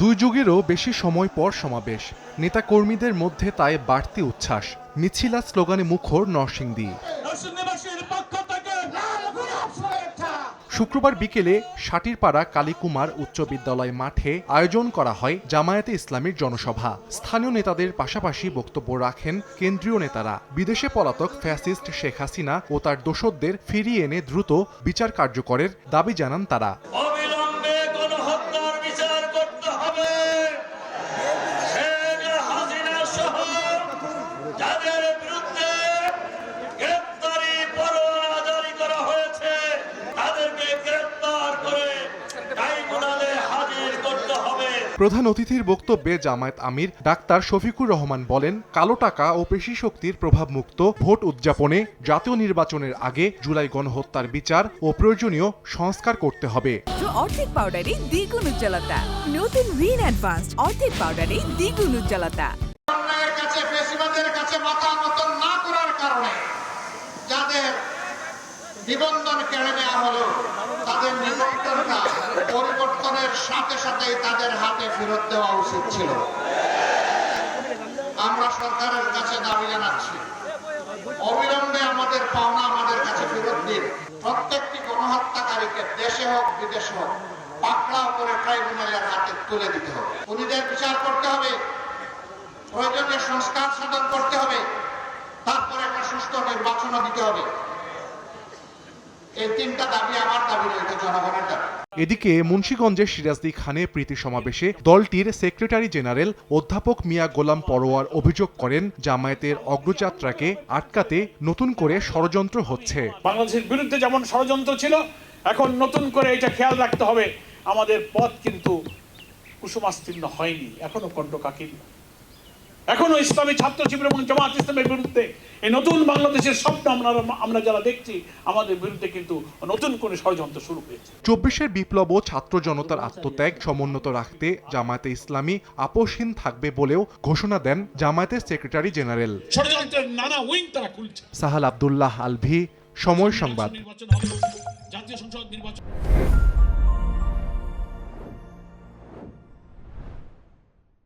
দুই যুগেরও বেশি সময় পর সমাবেশ, নেতাকর্মীদের মধ্যে তাই বাড়তি উচ্ছ্বাস। মিছিল আর স্লোগানে মুখর নরসিংদী। শুক্রবার বিকেলে সাটিরপাড়া কালীকুমার উচ্চ বিদ্যালয় মাঠে আয়োজন করা হয় জামায়াতে ইসলামীর জনসভা। স্থানীয় নেতাদের পাশাপাশি বক্তব্য রাখেন কেন্দ্রীয় নেতারা। বিদেশে পলাতক ফ্যাসিস্ট শেখ হাসিনা ও তার দোসরদের ফিরিয়ে এনে দ্রুত বিচার কার্যকরের দাবি জানান তারা। প্রধান অতিথির বক্তব্যে জামায়াত আমির ডাক্তার শফিকুর রহমান বলেন, কালো টাকা ও পেশি শক্তির প্রভাবমুক্ত ভোট উদযাপনে জাতীয় নির্বাচনের আগে জুলাই গণহত্যার বিচার ও প্রয়োজনীয় সংস্কার করতে হবে। অর্ধেক পাউডারে দ্বিগুণ উজ্জ্বলতা, নতুন রিন অ্যাডভান্সড অর্ধেক পাউডারে দ্বিগুণ উজ্জ্বলতা। যাদের নিবন্ধন কেড়ে নেওয়া হলো, তাদের নিবন্ধনটা পরিবর্তনের সাথে সাথে তাদের হাতে ফেরত দেওয়া উচিত ছিল। আমরা সরকারের কাছে দাবি জানাচ্ছি, অবিলম্বে আমাদের পাওনা আমাদের কাছে ফেরত দিন। প্রত্যেকটি গণহত্যাকারীকে দেশে হোক বিদেশে হোক পাকড়াও করে ট্রাইব্যুনালের হাতে তুলে দিতে হবে। খুনিদের বিচার করতে হবে, প্রয়োজনীয় সংস্কার সাধন করতে হবে, তারপরে একটা সুষ্ঠু নির্বাচনও দিতে হবে। এই তিনটা দাবি আমার দাবি নয়, এটা জনগণের দাবি। এদিকে মুন্সিগঞ্জের সিরাজদি খানে প্রীতি সমাবেশে দলটির সেক্রেটারি জেনারেল অধ্যাপক মিয়া গোলাম পরোয়ার অভিযোগ করেন, জামায়াতের অগ্রযাত্রাকে আটকাতে নতুন করে ষড়যন্ত্র হচ্ছে। বাংলাদেশের বিরুদ্ধে যেমন ষড়যন্ত্র ছিল, এখন নতুন করে এটা খেয়াল রাখতে হবে, আমাদের পথ কিন্তু কুসুমাস্তীর্ণ হয়নি, এখনো কণ্ঠকাকীর্ণ। এখনো ইসলামী ছাত্র শিবির এবং জামায়াত ইসলামের বিরুদ্ধে এই নতুন বাংলাদেশের স্বপ্ন আমরা যারা দেখছি, আমাদের বিরুদ্ধে কিন্তু নতুন করে ষড়যন্ত্র শুরু হয়েছে। 24-এর বিপ্লব ও ছাত্র জনতার আত্মত্যাগ সমুন্নত রাখতে জামায়াতে ইসলামী আপোষহীন থাকবে বলেও ঘোষণা দেন জামায়াতের সেক্রেটারি জেনারেল। ষড়যন্ত্রের নানা উইং তারা খুলছে। সাহাল আব্দুল্লাহ আলভি, সময় সংবাদ। জাতীয় সংসদ নির্বাচন